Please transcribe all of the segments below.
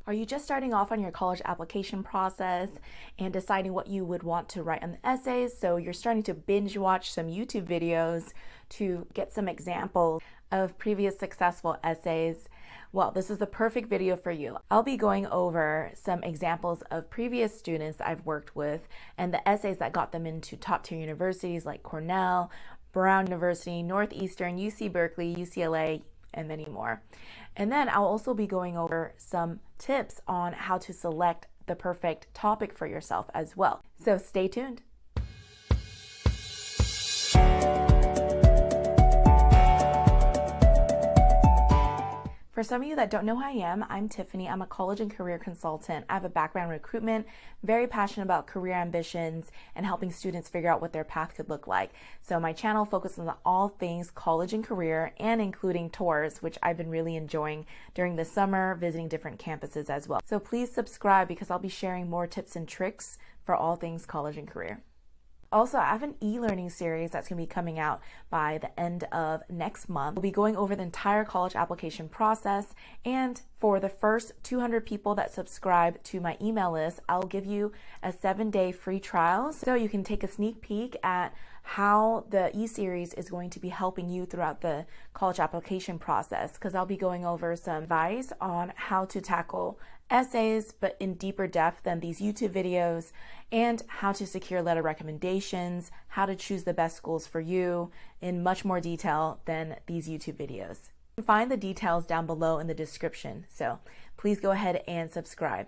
Are you just starting off on your college application process and deciding what you would want to write on the essays? So you're starting to binge watch some YouTube videos to get some examples of previous successful essays. Well, this is the perfect video for you. I'll be going over some examples of previous students I've worked with and the essays that got them into top tier universities like Cornell, Brown University, Northeastern, UC Berkeley, UCLA, and many more. And then I'll also be going over some tips on how to select the perfect topic for yourself as well. So stay tuned. For some of you that don't know who I am, I'm Tiffany. I'm a college and career consultant. I have a background in recruitment, very passionate about career ambitions and helping students figure out what their path could look like. So my channel focuses on all things college and career and including tours, which I've been really enjoying during the summer, visiting different campuses as well. So please subscribe because I'll be sharing more tips and tricks for all things college and career. Also, I have an e-learning series that's going to be coming out by the end of next month. We'll be going over the entire college application process, and for the first 200 people that subscribe to my email list, I'll give you a 7-day free trial so you can take a sneak peek at how the e-series is going to be helping you throughout the college application process, because I'll be going over some advice on how to tackle essays but in deeper depth than these YouTube videos, and how to secure letter recommendations, how to choose the best schools for you in much more detail than these YouTube videos. You can find the details down below in the description, so please go ahead and subscribe.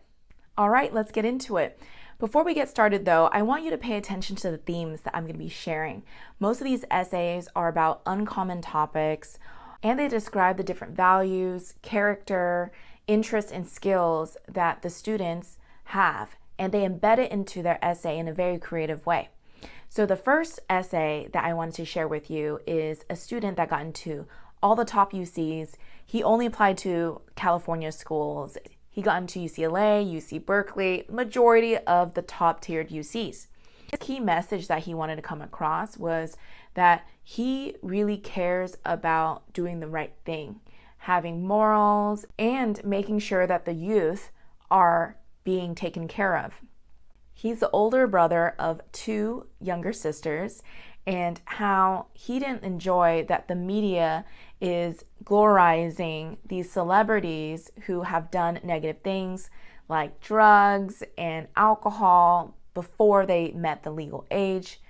All right, let's get into it. Before we get started though, I want you to pay attention to the themes that I'm going to be sharing. Most of these essays are about uncommon topics, and they describe the different values, character, interests, and skills that the students have, and they embed it into their essay in a very creative way. So the first essay that I wanted to share with you is a student that got into all the top UCs. He only applied to California schools. He got into UCLA, UC Berkeley, majority of the top tiered UCs. The key message that he wanted to come across was that he really cares about doing the right thing, having morals, and making sure that the youth are being taken care of. He's the older brother of 2 younger sisters, and how he didn't enjoy that the media is glamorizing these celebrities who have done negative things like drugs and alcohol before they met the legal age.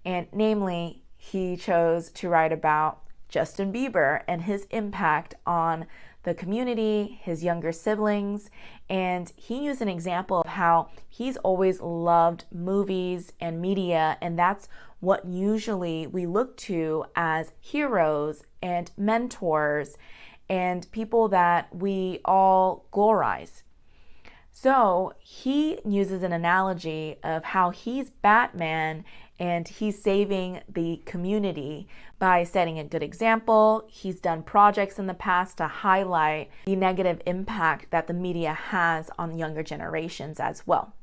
And namely, he chose to write about Justin Bieber and his impact on the community, his younger siblings, and he used an example of how he's always loved movies and media, and that's what usually we look to as heroes and mentors and people that we all glorize. So he uses an analogy of how he's Batman and he's saving the community by setting a good example. He's done projects in the past to highlight the negative impact that the media has on younger generations as well.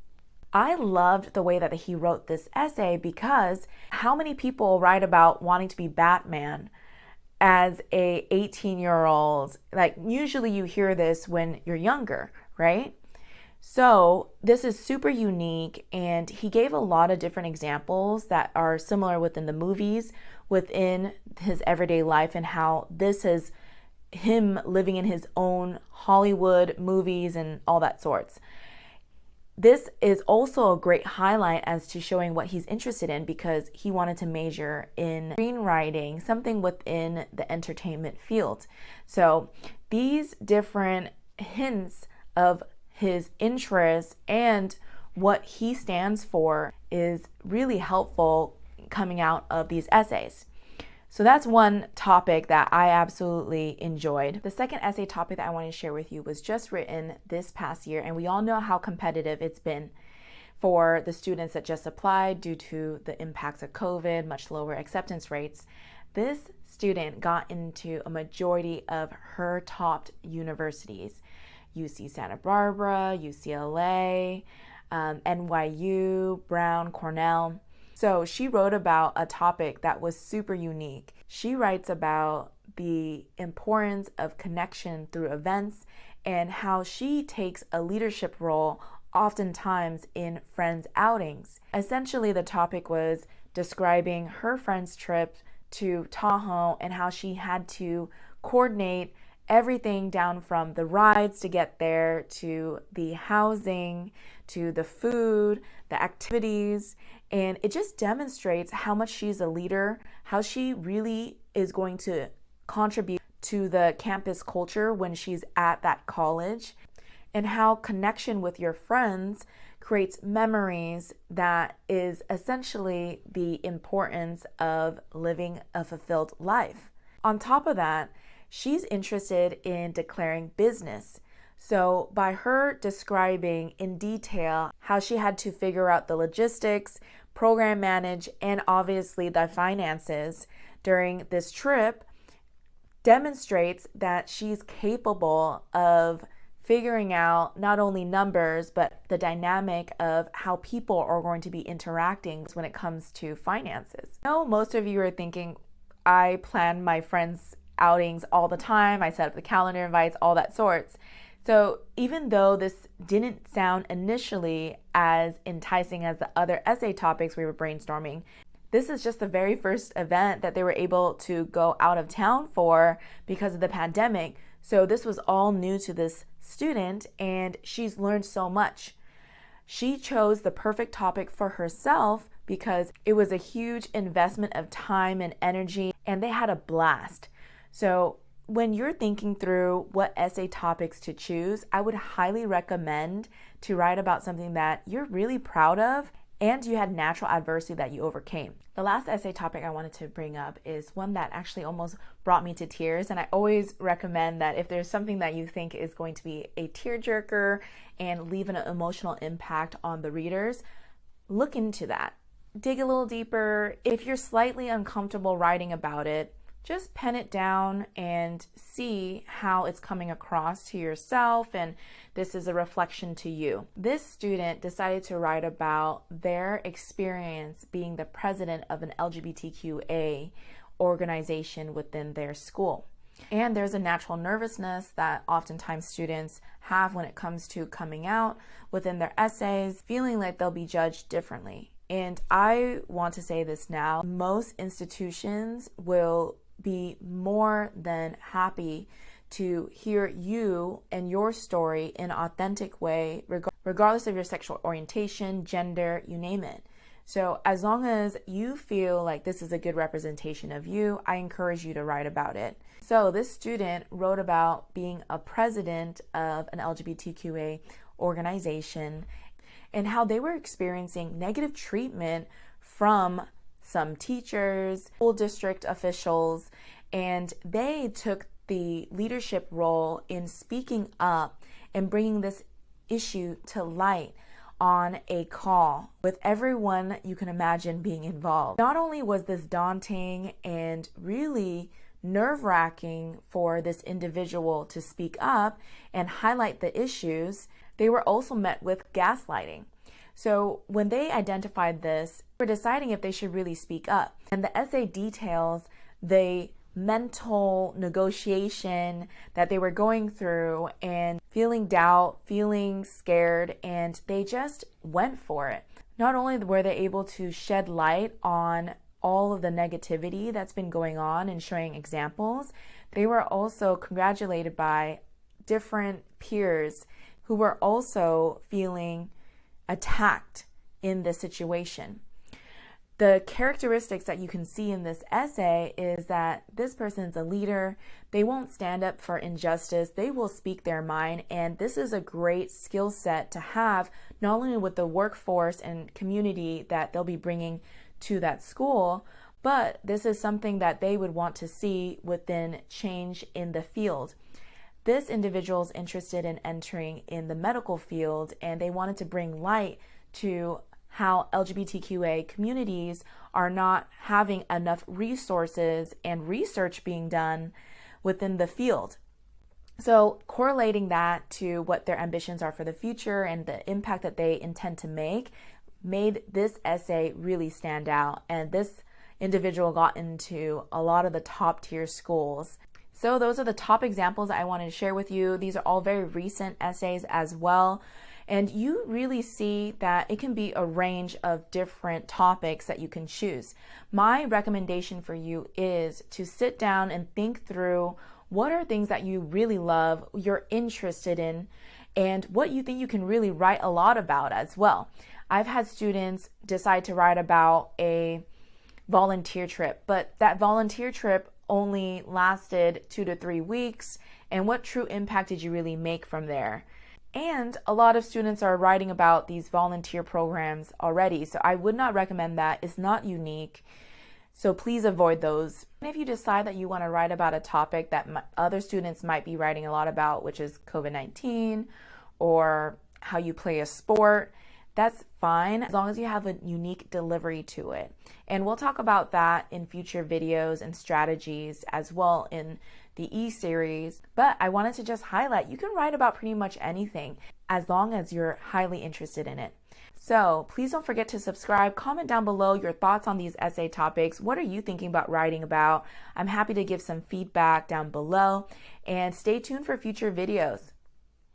I loved the way that he wrote this essay because how many people write about wanting to be Batman as a 18-year-old? Like, usually you hear this when you're younger, right? So this is super unique, and he gave a lot of different examples that are similar within the movies, within his everyday life, and how this is him living in his own Hollywood movies and all that sorts. This is also a great highlight as to showing what he's interested in, because he wanted to major in screenwriting, something within the entertainment field. So these different hints of his interests and what he stands for is really helpful coming out of these essays. So that's one topic that I absolutely enjoyed. The second essay topic that I wanted to share with you was just written this past year, and we all know how competitive it's been for the students that just applied due to the impacts of COVID, much lower acceptance rates. This student got into a majority of her top universities: UC Santa Barbara, UCLA, NYU, Brown, Cornell. So she wrote about a topic that was super unique. She writes about the importance of connection through events and how she takes a leadership role oftentimes in friends' outings. Essentially, the topic was describing her friend's trip to Tahoe and how she had to coordinate everything down from the rides to get there, to the housing, to the food, the activities. And it just demonstrates how much she's a leader, how she really is going to contribute to the campus culture when she's at that college, and how connection with your friends creates memories that is essentially the importance of living a fulfilled life. On top of that, she's interested in declaring business. So by her describing in detail how she had to figure out the logistics, program manage, and obviously the finances during this trip, demonstrates that she's capable of figuring out not only numbers, but the dynamic of how people are going to be interacting when it comes to finances. I know most of you are thinking, I plan my friends' outings all the time, I set up the calendar invites, all that sorts. So even though this didn't sound initially as enticing as the other essay topics we were brainstorming, this is just the very first event that they were able to go out of town for because of the pandemic. So this was all new to this student, and she's learned so much. She chose the perfect topic for herself because it was a huge investment of time and energy, and they had a blast. So when you're thinking through what essay topics to choose, I would highly recommend to write about something that you're really proud of and you had natural adversity that you overcame. The last essay topic I wanted to bring up is one that actually almost brought me to tears, and I always recommend that if there's something that you think is going to be a tearjerker and leave an emotional impact on the readers, look into that. Dig a little deeper. If you're slightly uncomfortable writing about it, just pen it down and see how it's coming across to yourself, and this is a reflection to you. This student decided to write about their experience being the president of an LGBTQA organization within their school. And there's a natural nervousness that oftentimes students have when it comes to coming out within their essays, feeling like they'll be judged differently. And I want to say this now, most institutions will be more than happy to hear you and your story in an authentic way, regardless of your sexual orientation, gender, you name it. So as long as you feel like this is a good representation of you, I encourage you to write about it. So this student wrote about being a president of an LGBTQA organization and how they were experiencing negative treatment from some teachers, school district officials, and they took the leadership role in speaking up and bringing this issue to light on a call with everyone you can imagine being involved. Not only was this daunting and really nerve-wracking for this individual to speak up and highlight the issues, they were also met with gaslighting. So when they identified this, they were deciding if they should really speak up. And the essay details the mental negotiation that they were going through and feeling doubt, feeling scared, and they just went for it. Not only were they able to shed light on all of the negativity that's been going on and showing examples, they were also congratulated by different peers who were also feeling attacked in this situation. The characteristics that you can see in this essay is that this person's a leader. They won't stand up for injustice. They will speak their mind. And this is a great skill set to have, not only with the workforce and community that they'll be bringing to that school, but this is something that they would want to see within change in the field. This individual is interested in entering in the medical field, and they wanted to bring light to how LGBTQA communities are not having enough resources and research being done within the field. So correlating that to what their ambitions are for the future and the impact that they intend to make made this essay really stand out. And this individual got into a lot of the top tier schools. So those are the top examples I wanted to share with you. These are all very recent essays as well. And you really see that it can be a range of different topics that you can choose. My recommendation for you is to sit down and think through what are things that you really love, you're interested in, and what you think you can really write a lot about as well. I've had students decide to write about a volunteer trip, but that volunteer trip only lasted 2 to 3 weeks, and what true impact did you really make from there? And a lot of students are writing about these volunteer programs already, so I would not recommend that. It's not unique, so please avoid those. And if you decide that you want to write about a topic that other students might be writing a lot about, which is COVID-19 or how you play a sport, that's fine as long as you have a unique delivery to it. And we'll talk about that in future videos and strategies as well in the E-series. But I wanted to just highlight, you can write about pretty much anything as long as you're highly interested in it. So please don't forget to subscribe, comment down below your thoughts on these essay topics. What are you thinking about writing about? I'm happy to give some feedback down below, and stay tuned for future videos.